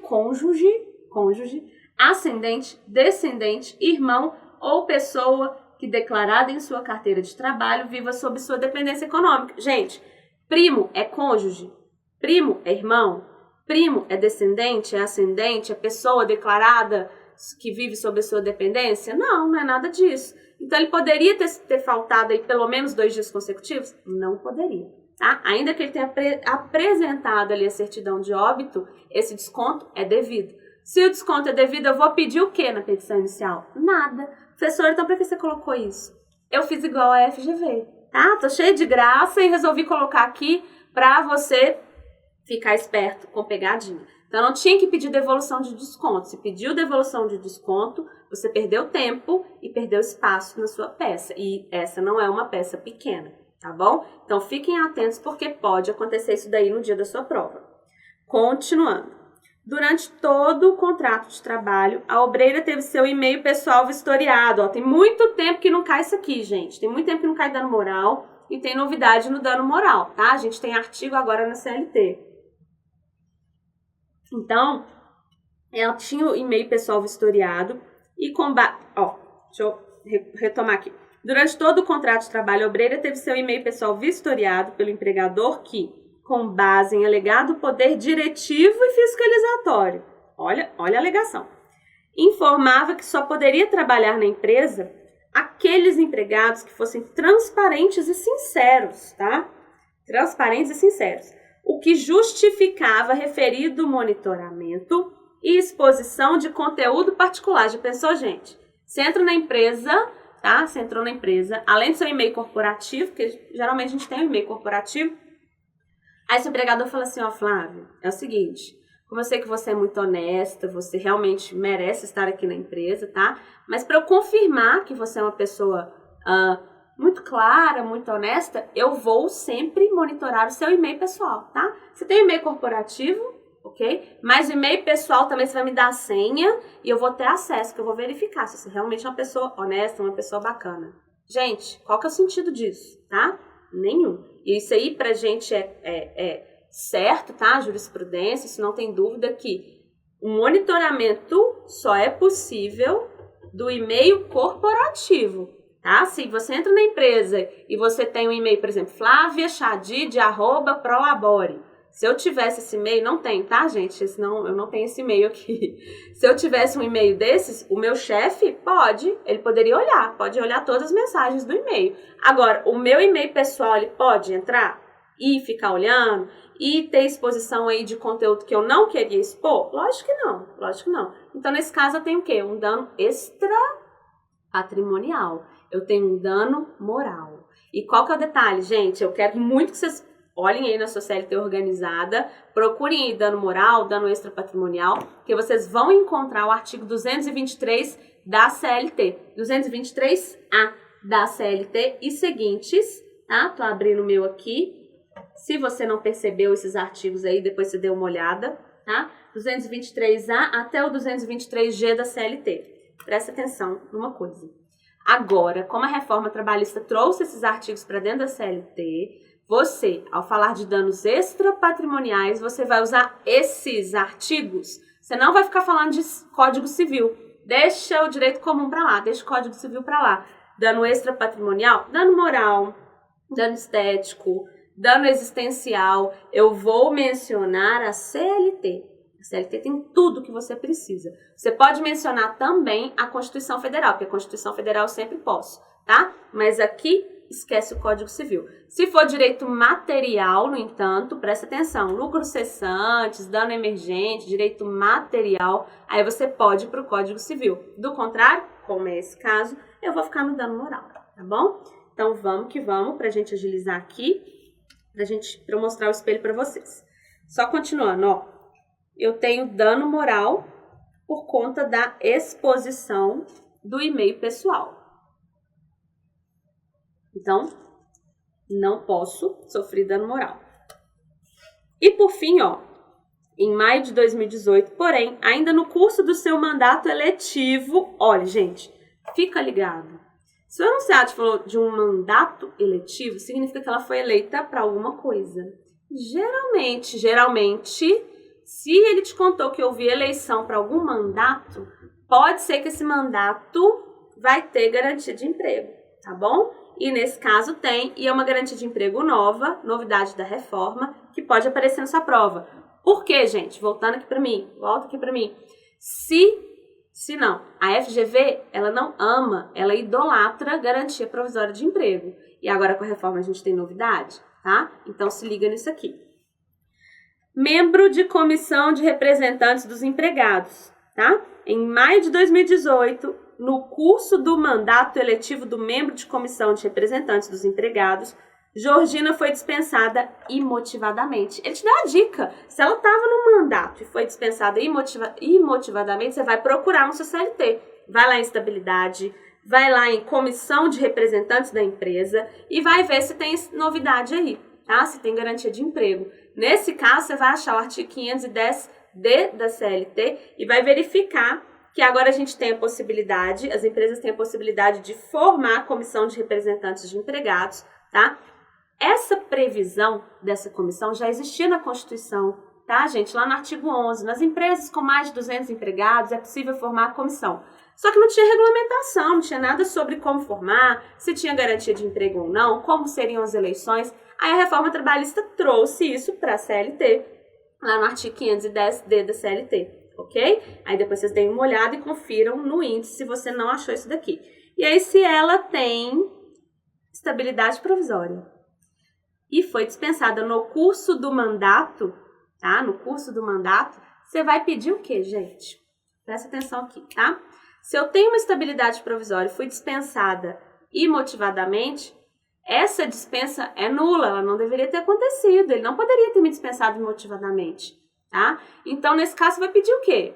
ascendente, descendente, irmão ou pessoa que declarada em sua carteira de trabalho viva sob sua dependência econômica. Gente, primo é cônjuge, primo é irmão, primo é descendente, é ascendente, é pessoa declarada que vive sob a sua dependência? Não é nada disso. Então ele poderia ter faltado aí pelo menos 2 dias consecutivos? Não poderia. Tá? Ainda que ele tenha apresentado ali a certidão de óbito, esse desconto é devido. Se o desconto é devido, eu vou pedir o que na petição inicial? Nada. Professor, então por que você colocou isso? Eu fiz igual a FGV, tá? Tô cheia de graça e resolvi colocar aqui pra você ficar esperto com pegadinha. Então não tinha que pedir devolução de desconto. Se pediu devolução de desconto, você perdeu tempo e perdeu espaço na sua peça. E essa não é uma peça pequena. Tá bom? Então, fiquem atentos porque pode acontecer isso daí no dia da sua prova. Continuando. Durante todo o contrato de trabalho, a obreira teve seu e-mail pessoal vistoriado. Ó, tem muito tempo que não cai isso aqui, gente. Tem muito tempo que não cai dano moral e tem novidade no dano moral, tá? A gente tem artigo agora na CLT. Então, ela tinha o e-mail pessoal vistoriado e deixa eu retomar aqui. Durante todo o contrato de trabalho, a obreira teve seu e-mail pessoal vistoriado pelo empregador que, com base em alegado poder diretivo e fiscalizatório, olha a alegação, informava que só poderia trabalhar na empresa aqueles empregados que fossem transparentes e sinceros, tá? Transparentes e sinceros, o que justificava referido monitoramento e exposição de conteúdo particular. Já pensou, gente? Você entra na empresa... Tá? Você entrou na empresa, além do seu e-mail corporativo, porque geralmente a gente tem um e-mail corporativo, aí seu empregador fala assim, ó, Flávio, é o seguinte, como eu sei que você é muito honesta, você realmente merece estar aqui na empresa, tá? Mas para eu confirmar que você é uma pessoa muito clara, muito honesta, eu vou sempre monitorar o seu e-mail pessoal, tá? Você tem e-mail corporativo, ok? Mas o e-mail pessoal também você vai me dar a senha e eu vou ter acesso, que eu vou verificar se você realmente é uma pessoa honesta, uma pessoa bacana. Gente, qual que é o sentido disso, tá? Nenhum. E isso aí pra gente é certo, tá? Jurisprudência, isso não tem dúvida que o monitoramento só é possível do e-mail corporativo, tá? Se você entra na empresa e você tem um e-mail, por exemplo, flaviachadid@prolabore. Se eu tivesse esse e-mail, não tem, tá, gente? Senão eu não tenho esse e-mail aqui. Se eu tivesse um e-mail desses, o meu chefe ele poderia olhar, pode olhar todas as mensagens do e-mail. Agora, o meu e-mail pessoal, ele pode entrar e ficar olhando e ter exposição aí de conteúdo que eu não queria expor? Lógico que não. Então, nesse caso, eu tenho o quê? Um dano extra patrimonial. Eu tenho um dano moral. E qual que é o detalhe, gente? Eu quero muito que vocês olhem aí na sua CLT organizada, procurem aí dano moral, dano extra patrimonial, que vocês vão encontrar o artigo 223 da CLT, 223A da CLT e seguintes, tá? Tô abrindo o meu aqui. Se você não percebeu esses artigos aí, depois você dê uma olhada, tá? 223A até o 223G da CLT. Presta atenção numa coisa. Agora, como a reforma trabalhista trouxe esses artigos para dentro da CLT, você, ao falar de danos extrapatrimoniais, você vai usar esses artigos. Você não vai ficar falando de Código Civil. Deixa o direito comum para lá, deixa o Código Civil para lá. Dano extrapatrimonial, dano moral, dano estético, dano existencial, eu vou mencionar a CLT. A CLT tem tudo que você precisa. Você pode mencionar também a Constituição Federal, porque a Constituição Federal eu sempre posso, tá? Mas aqui esquece o Código Civil. Se for direito material, no entanto, presta atenção, lucros cessantes, dano emergente, direito material, aí você pode ir para o Código Civil. Do contrário, como é esse caso, eu vou ficar no dano moral, tá bom? Então vamos que vamos, pra gente agilizar aqui, pra eu mostrar o espelho para vocês. Só continuando, ó, eu tenho dano moral por conta da exposição do e-mail pessoal. Então, não posso sofrer dano moral. E por fim, ó, em maio de 2018, porém, ainda no curso do seu mandato eletivo, olha, gente, fica ligado. Se o enunciado falou de um mandato eletivo, significa que ela foi eleita para alguma coisa. Geralmente, se ele te contou que houve eleição para algum mandato, pode ser que esse mandato vai ter garantia de emprego, tá bom? E nesse caso tem, e é uma garantia de emprego nova, novidade da reforma, que pode aparecer na sua prova. Por quê, gente? Volta aqui para mim. Se não, a FGV, ela não ama, ela idolatra garantia provisória de emprego. E agora com a reforma a gente tem novidade, tá? Então se liga nisso aqui. Membro de comissão de representantes dos empregados, tá? Em maio de 2018, no curso do mandato eletivo do membro de comissão de representantes dos empregados, Georgina foi dispensada imotivadamente. Ele te dá a dica. Se ela estava no mandato e foi dispensada imotivadamente, você vai procurar no seu CLT. Vai lá em estabilidade, vai lá em comissão de representantes da empresa e vai ver se tem novidade aí, tá? Se tem garantia de emprego. Nesse caso, você vai achar o artigo 510D da CLT e vai verificar que agora a gente tem a possibilidade, as empresas têm a possibilidade de formar a comissão de representantes de empregados, tá? Essa previsão dessa comissão já existia na Constituição, tá, gente? Lá no artigo 11, nas empresas com mais de 200 empregados é possível formar a comissão. Só que não tinha regulamentação, não tinha nada sobre como formar, se tinha garantia de emprego ou não, como seriam as eleições. Aí a reforma trabalhista trouxe isso para a CLT, lá no artigo 510D da CLT. Ok? Aí depois vocês deem uma olhada e confiram no índice se você não achou isso daqui. E aí se ela tem estabilidade provisória e foi dispensada no curso do mandato, tá? No curso do mandato, você vai pedir o quê, gente? Presta atenção aqui, tá? Se eu tenho uma estabilidade provisória e fui dispensada imotivadamente, essa dispensa é nula, ela não deveria ter acontecido, ele não poderia ter me dispensado imotivadamente. Tá? Então, nesse caso, você vai pedir o quê?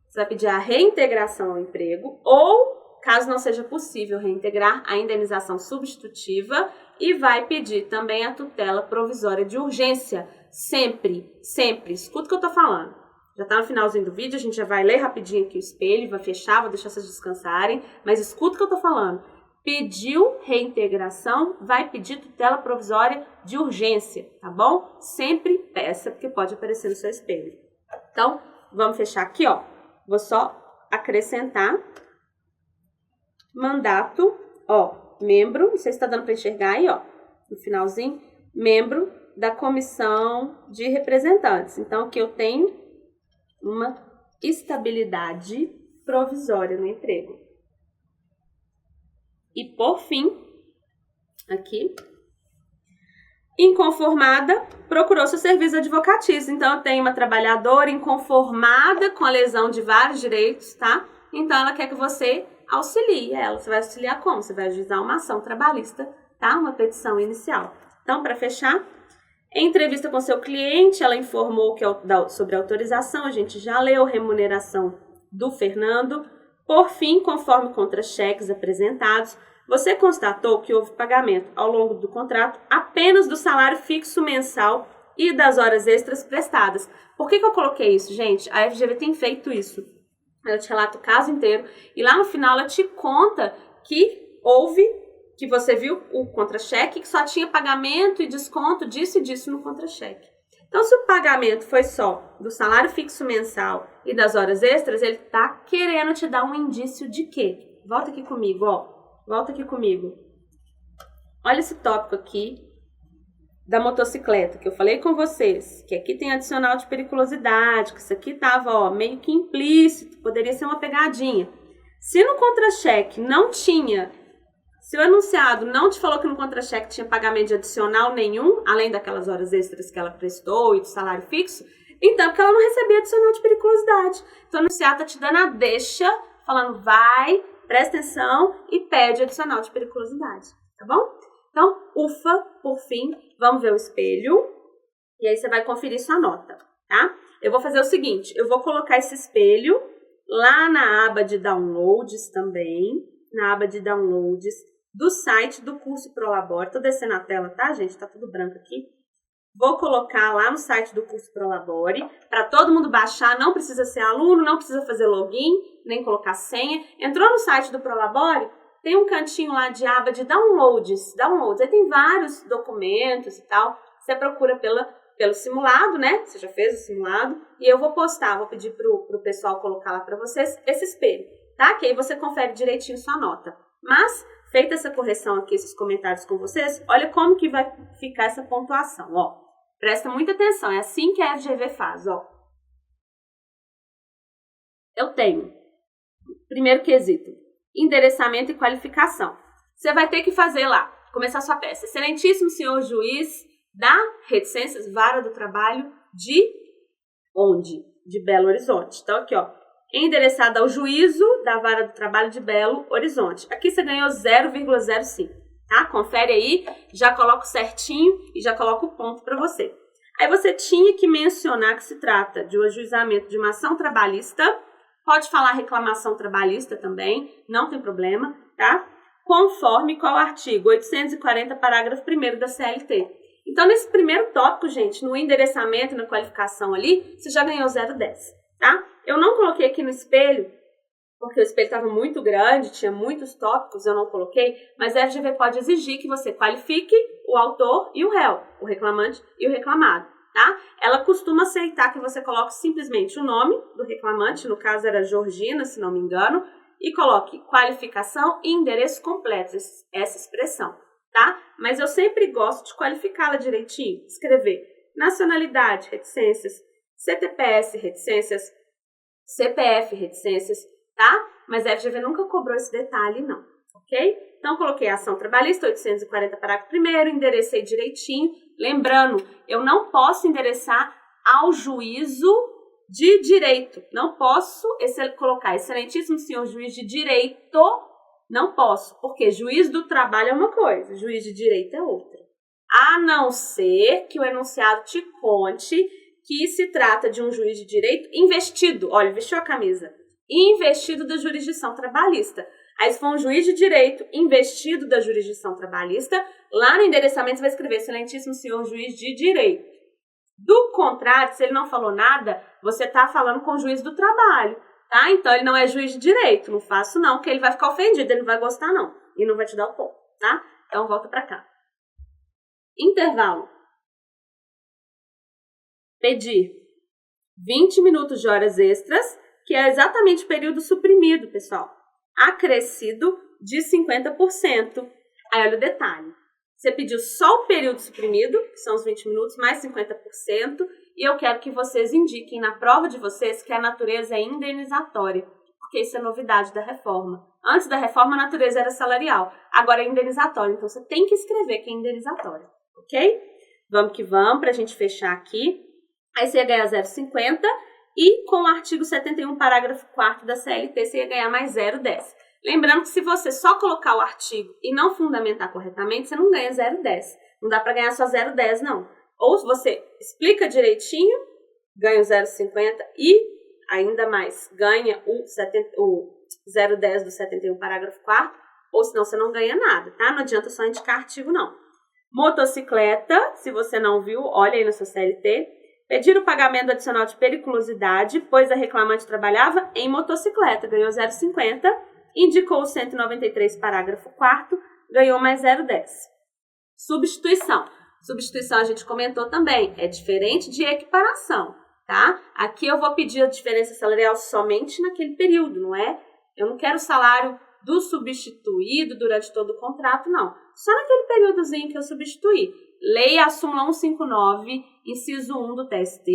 Você vai pedir a reintegração ao emprego ou, caso não seja possível reintegrar, a indenização substitutiva e vai pedir também a tutela provisória de urgência. Sempre, escuta o que eu tô falando. Já tá no finalzinho do vídeo, a gente já vai ler rapidinho aqui o espelho, vai fechar, vou deixar vocês descansarem, mas escuta o que eu tô falando. Pediu reintegração, vai pedir tutela provisória de urgência, tá bom? Sempre peça, porque pode aparecer no seu espelho. Então, vamos fechar aqui, ó. Vou só acrescentar mandato, ó, membro, não sei se tá dando para enxergar aí, ó, no finalzinho, membro da comissão de representantes. Então, aqui eu tenho uma estabilidade provisória no emprego. E por fim, aqui, inconformada, procurou seu serviço advocatício. Então, eu tenho uma trabalhadora inconformada com a lesão de vários direitos, tá? Então, ela quer que você auxilie ela. Você vai auxiliar como? Você vai ajuizar uma ação trabalhista, tá? Uma petição inicial. Então, para fechar, em entrevista com seu cliente, ela informou que sobre a autorização, a gente já leu, remuneração do Fernando. Por fim, conforme contra-cheques apresentados, você constatou que houve pagamento ao longo do contrato apenas do salário fixo mensal e das horas extras prestadas. Por que eu coloquei isso, gente? A FGV tem feito isso. Ela te relata o caso inteiro e lá no final ela te conta que que você viu o contra-cheque, que só tinha pagamento e desconto disso e disso no contra-cheque. Então, se o pagamento foi só do salário fixo mensal e das horas extras, ele tá querendo te dar um indício de quê? Volta aqui comigo, ó. Volta aqui comigo. Olha esse tópico aqui da motocicleta, que eu falei com vocês, que aqui tem adicional de periculosidade, que isso aqui estava, ó, meio que implícito, poderia ser uma pegadinha. Se no contra-cheque não tinha, se o enunciado não te falou que no contra-cheque tinha pagamento de adicional nenhum, além daquelas horas extras que ela prestou e do salário fixo, então porque ela não recebia adicional de periculosidade. Então o enunciado está te dando a deixa, falando vai, presta atenção e pede adicional de periculosidade, tá bom? Então, ufa, por fim, vamos ver o espelho e aí você vai conferir sua nota, tá? Eu vou fazer o seguinte, eu vou colocar esse espelho lá na aba de downloads também, na aba de downloads do site do curso Prolabore. Tô descendo a tela, tá, gente? Tá tudo branco aqui. Vou colocar lá no site do curso Prolabore para todo mundo baixar, não precisa ser aluno, não precisa fazer login, nem colocar senha. Entrou no site do Prolabore, tem um cantinho lá de aba de downloads. Aí tem vários documentos e tal. Você procura pelo simulado, né? Você já fez o simulado. E eu vou postar, vou pedir pro pessoal colocar lá para vocês esse espelho, tá? Que aí você confere direitinho sua nota. Mas, feita essa correção aqui, esses comentários com vocês, olha como que vai ficar essa pontuação, ó. Presta muita atenção, é assim que a FGV faz, ó. Eu tenho, primeiro quesito, endereçamento e qualificação. Você vai ter que fazer lá, começar sua peça. Excelentíssimo senhor juiz da Reticências, Vara do Trabalho de onde? De Belo Horizonte. Então aqui, ó, endereçado ao juízo da Vara do Trabalho de Belo Horizonte. Aqui você ganhou 0,05. Tá? Confere aí, já coloco certinho e já coloco o ponto para você. Aí você tinha que mencionar que se trata de um ajuizamento de uma ação trabalhista, pode falar reclamação trabalhista também, não tem problema, tá? Conforme qual artigo? 840, parágrafo 1º da CLT. Então, nesse primeiro tópico, gente, no endereçamento e na qualificação ali, você já ganhou 0,10, tá? Eu não coloquei aqui no espelho, porque o espelho estava muito grande, tinha muitos tópicos, eu não coloquei, mas a FGV pode exigir que você qualifique o autor e o réu, o reclamante e o reclamado, tá? Ela costuma aceitar que você coloque simplesmente o nome do reclamante, no caso era Georgina, se não me engano, e coloque qualificação e endereço completo, essa expressão, tá? Mas eu sempre gosto de qualificá-la direitinho, escrever nacionalidade, reticências, CTPS, reticências, CPF, reticências, tá? Mas a FGV nunca cobrou esse detalhe, não, ok? Então, coloquei a ação trabalhista, 840, parágrafo 1º, enderecei direitinho. Lembrando, eu não posso endereçar ao juízo de direito. Não posso colocar excelentíssimo senhor juiz de direito, não posso, porque juiz do trabalho é uma coisa, juiz de direito é outra. A não ser que o enunciado te conte que se trata de um juiz de direito investido, olha, vestiu a camisa, investido da jurisdição trabalhista. Aí, se for um juiz de direito investido da jurisdição trabalhista, lá no endereçamento você vai escrever excelentíssimo senhor juiz de direito. Do contrário, se ele não falou nada, você está falando com o juiz do trabalho, tá? Então, ele não é juiz de direito, não faço não, porque ele vai ficar ofendido, ele não vai gostar não, e não vai te dar o ponto, tá? Então, volta para cá. Intervalo. Pedir 20 minutos de horas extras, que é exatamente o período suprimido, pessoal, acrescido de 50%. Aí, olha o detalhe. Você pediu só o período suprimido, que são os 20 minutos, mais 50%, e eu quero que vocês indiquem na prova de vocês que a natureza é indenizatória, porque isso é novidade da reforma. Antes da reforma, a natureza era salarial, agora é indenizatória, então você tem que escrever que é indenizatória, ok? Vamos que vamos, para a gente fechar aqui. Aí você ia ganhar 0,50 e com o artigo 71, parágrafo 4º da CLT, você ia ganhar mais 0,10. Lembrando que se você só colocar o artigo e não fundamentar corretamente, você não ganha 0,10. Não dá para ganhar só 0,10, não. Ou se você explica direitinho, ganha o 0,50 e ainda mais ganha o 0,10 do 71, parágrafo 4º, ou senão você não ganha nada, tá? Não adianta só indicar artigo, não. Motocicleta, se você não viu, olha aí na sua CLT. Pedir o pagamento adicional de periculosidade, pois a reclamante trabalhava em motocicleta, ganhou 0,50. Indicou o 193, parágrafo 4º, ganhou mais 0,10. Substituição. Substituição a gente comentou também, é diferente de equiparação, tá? Aqui eu vou pedir a diferença salarial somente naquele período, não é? Eu não quero o salário do substituído durante todo o contrato, não. Só naquele períodozinho que eu substituí. Leia a súmula 159, inciso 1 do TST,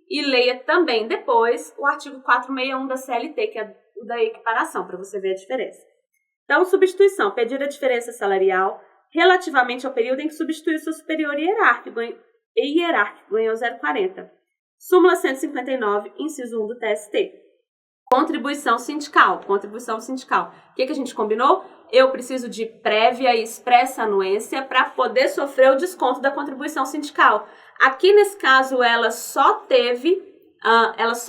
e leia também depois o artigo 461 da CLT, que é o da equiparação, para você ver a diferença. Então, substituição, pedir a diferença salarial relativamente ao período em que substituiu seu superior hierárquico ganhou 0,40. Súmula 159, inciso 1 do TST. Contribuição sindical. O que a gente combinou? Eu preciso de prévia e expressa anuência para poder sofrer o desconto da contribuição sindical. Aqui, nesse caso, ela só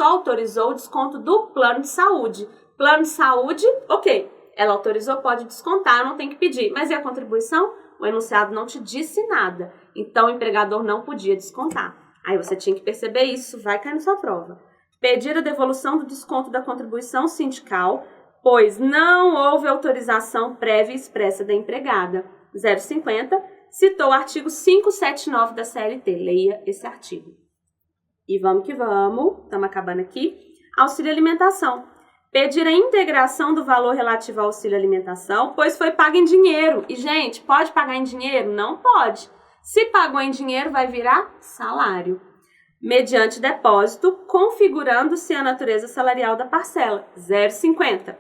autorizou o desconto do plano de saúde. Plano de saúde, ok. Ela autorizou, pode descontar, não tem que pedir. Mas e a contribuição? O enunciado não te disse nada. Então, o empregador não podia descontar. Aí você tinha que perceber isso, vai cair na sua prova. Pedir a devolução do desconto da contribuição sindical, pois não houve autorização prévia e expressa da empregada. 0,50. Citou o artigo 579 da CLT. Leia esse artigo. E vamos que vamos. Estamos acabando aqui. Auxílio alimentação. Pedir a integração do valor relativo ao auxílio alimentação, pois foi pago em dinheiro. E, gente, pode pagar em dinheiro? Não pode. Se pagou em dinheiro, vai virar salário. Mediante depósito, configurando-se a natureza salarial da parcela. 0,50.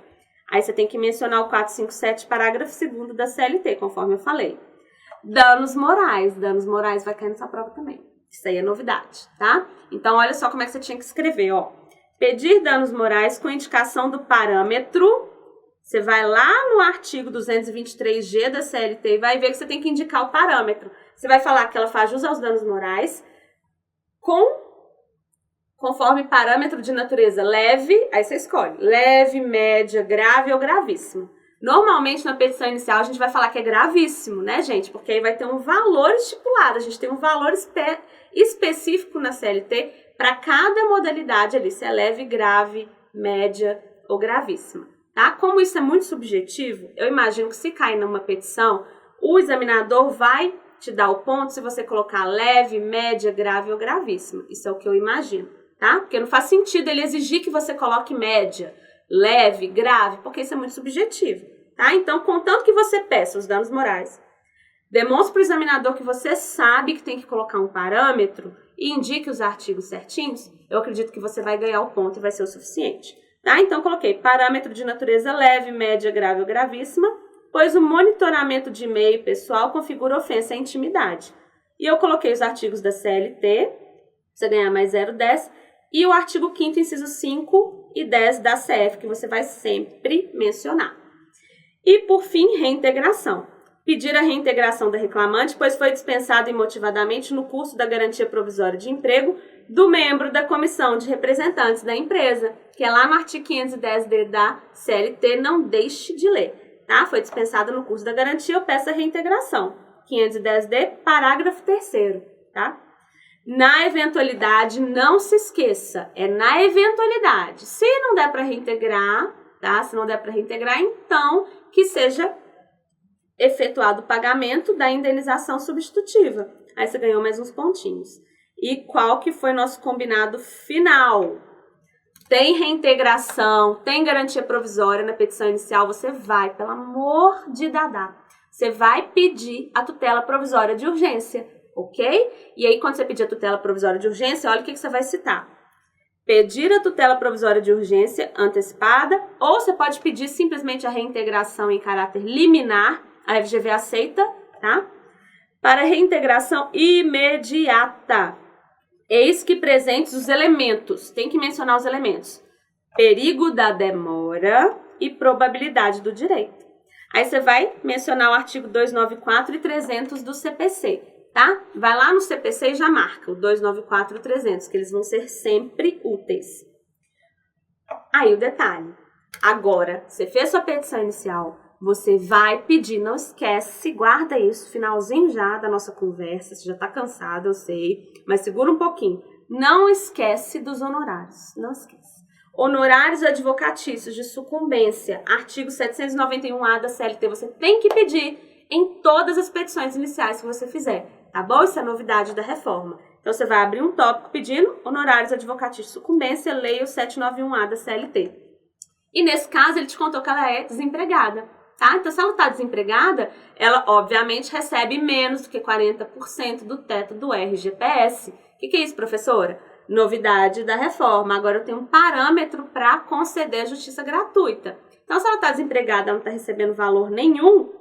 Aí você tem que mencionar o 457, parágrafo 2º da CLT, conforme eu falei. Danos morais. Danos morais vai cair nessa prova também. Isso aí é novidade, tá? Então, olha só como é que você tinha que escrever, ó. Pedir danos morais com indicação do parâmetro. Você vai lá no artigo 223G da CLT e vai ver que você tem que indicar o parâmetro. Você vai falar que ela faz jus aos danos morais conforme parâmetro de natureza leve, aí você escolhe, leve, média, grave ou gravíssimo. Normalmente, na petição inicial, a gente vai falar que é gravíssimo, né, gente? Porque aí vai ter um valor estipulado, a gente tem um valor específico na CLT para cada modalidade ali, se é leve, grave, média ou gravíssima, tá? Como isso é muito subjetivo, eu imagino que se cair numa petição, o examinador vai te dar o ponto se você colocar leve, média, grave ou gravíssima. Isso é o que eu imagino, tá? Porque não faz sentido ele exigir que você coloque média, leve, grave, porque isso é muito subjetivo, tá? Então, contanto que você peça os danos morais, demonstre para o examinador que você sabe que tem que colocar um parâmetro e indique os artigos certinhos, eu acredito que você vai ganhar o ponto e vai ser o suficiente, tá? Então, coloquei parâmetro de natureza leve, média, grave ou gravíssima, pois o monitoramento de e-mail pessoal configura ofensa à intimidade. E eu coloquei os artigos da CLT, você ganhar mais 0,10, e o artigo 5º, inciso 5 e 10 da CF, que você vai sempre mencionar. E, por fim, reintegração. Pedir a reintegração da reclamante, pois foi dispensado imotivadamente no curso da garantia provisória de emprego do membro da comissão de representantes da empresa, que é lá no artigo 510D da CLT, não deixe de ler, tá? Foi dispensada no curso da garantia, eu peço a reintegração. 510D, parágrafo 3º, tá? Na eventualidade, não se esqueça, é na eventualidade. Se não der para reintegrar, tá? Se não der para reintegrar, então que seja efetuado o pagamento da indenização substitutiva. Aí você ganhou mais uns pontinhos. E qual que foi nosso combinado final? Tem reintegração, tem garantia provisória na petição inicial, você vai, pelo amor de Dadá, você vai pedir a tutela provisória de urgência, ok? E aí, quando você pedir a tutela provisória de urgência, olha o que você vai citar. Pedir a tutela provisória de urgência antecipada, ou você pode pedir simplesmente a reintegração em caráter liminar, a FGV aceita, tá? Para reintegração imediata. Eis que presentes os elementos, tem que mencionar os elementos. Perigo da demora e probabilidade do direito. Aí você vai mencionar o artigo 294 e 300 do CPC, tá? Vai lá no CPC e já marca o 294 e 300, que eles vão ser sempre úteis. Aí o detalhe. Agora, você fez sua petição inicial, você vai pedir, não esquece, guarda isso, finalzinho já da nossa conversa, você já está cansado, eu sei, mas segura um pouquinho. Não esquece dos honorários, não esquece. Honorários advocatícios de sucumbência, artigo 791A da CLT, você tem que pedir em todas as petições iniciais que você fizer, tá bom? Isso é novidade da reforma. Então, você vai abrir um tópico pedindo honorários advocatícios de sucumbência, leia o 791A da CLT. E nesse caso, ele te contou que ela é desempregada, tá? Então, se ela está desempregada, ela, obviamente, recebe menos do que 40% do teto do RGPS. O que é isso, professora? Novidade da reforma. Agora eu tenho um parâmetro para conceder a justiça gratuita. Então, se ela está desempregada, ela não está recebendo valor nenhum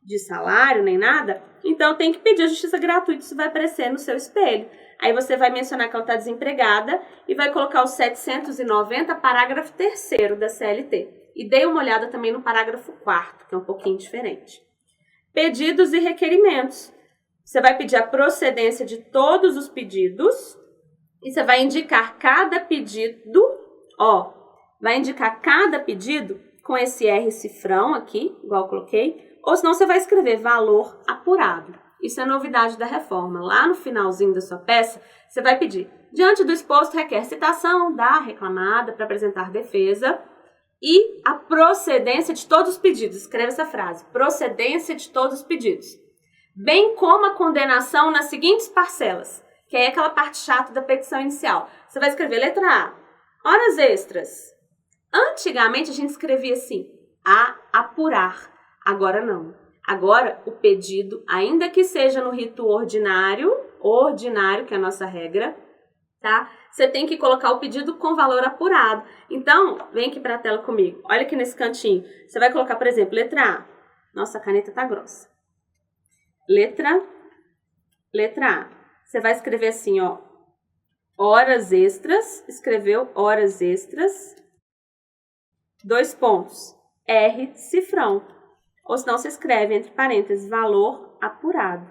de salário, nem nada, então tem que pedir a justiça gratuita, isso vai aparecer no seu espelho. Aí você vai mencionar que ela está desempregada e vai colocar o 790, parágrafo 3º da CLT. E dê uma olhada também no parágrafo 4º, que é um pouquinho diferente. Pedidos e requerimentos. Você vai pedir a procedência de todos os pedidos e você vai indicar cada pedido, vai indicar cada pedido com esse R cifrão aqui, igual eu coloquei, ou senão você vai escrever valor apurado. Isso é novidade da reforma. Lá no finalzinho da sua peça, você vai pedir, diante do exposto, requer citação da reclamada para apresentar defesa e a procedência de todos os pedidos. Escreva essa frase, procedência de todos os pedidos. Bem como a condenação nas seguintes parcelas, que é aquela parte chata da petição inicial. Você vai escrever letra A, horas extras. Antigamente a gente escrevia assim, a apurar. Agora não. Agora o pedido, ainda que seja no rito ordinário, que é a nossa regra, tá? Você tem que colocar o pedido com valor apurado. Então, vem aqui para a tela comigo. Olha aqui nesse cantinho. Você vai colocar, por exemplo, letra A. Nossa, a caneta tá grossa. Letra A. Você vai escrever assim, horas extras. Escreveu horas extras. 2 pontos. R cifrão. Ou senão você escreve entre parênteses valor apurado.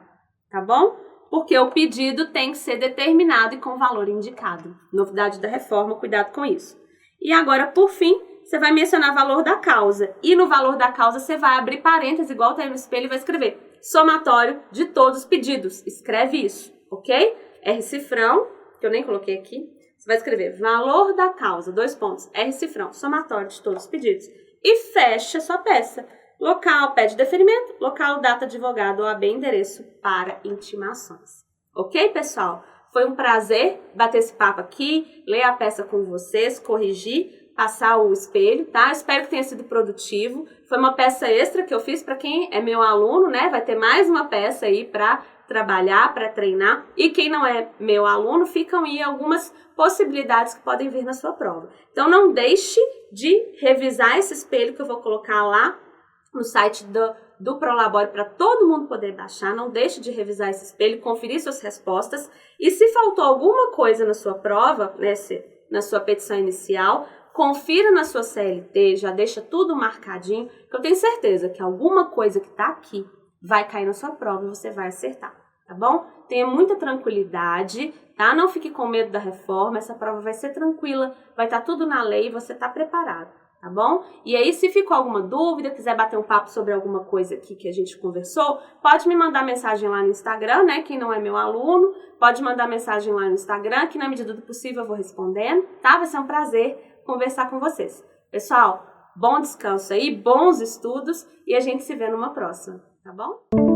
Tá bom? Porque o pedido tem que ser determinado e com valor indicado. Novidade da reforma, cuidado com isso. E agora, por fim, você vai mencionar valor da causa. E no valor da causa você vai abrir parênteses, igual tá aí no espelho, e vai escrever somatório de todos os pedidos. Escreve isso, ok? R cifrão, que eu nem coloquei aqui. Você vai escrever valor da causa, 2 pontos, R cifrão, somatório de todos os pedidos. E fecha sua peça. Local, pede deferimento, local, data, advogado, OAB, endereço para intimações. Ok, pessoal? Foi um prazer bater esse papo aqui, ler a peça com vocês, corrigir, passar o espelho, tá? Espero que tenha sido produtivo. Foi uma peça extra que eu fiz para quem é meu aluno, né? Vai ter mais uma peça aí para trabalhar, para treinar. E quem não é meu aluno, ficam aí algumas possibilidades que podem vir na sua prova. Então, não deixe de revisar esse espelho que eu vou colocar lá no site do Prolabore para todo mundo poder baixar. Não deixe de revisar esse espelho, conferir suas respostas. E se faltou alguma coisa na sua prova, na sua petição inicial, confira na sua CLT, já deixa tudo marcadinho, que eu tenho certeza que alguma coisa que está aqui vai cair na sua prova e você vai acertar, tá bom? Tenha muita tranquilidade, tá? Não fique com medo da reforma, essa prova vai ser tranquila, vai estar tudo na lei e você está preparado. Tá bom? E aí, se ficou alguma dúvida, quiser bater um papo sobre alguma coisa aqui que a gente conversou, pode me mandar mensagem lá no Instagram, né? Quem não é meu aluno, pode mandar mensagem lá no Instagram, que na medida do possível eu vou respondendo, tá? Vai ser um prazer conversar com vocês. Pessoal, bom descanso aí, bons estudos e a gente se vê numa próxima, tá bom?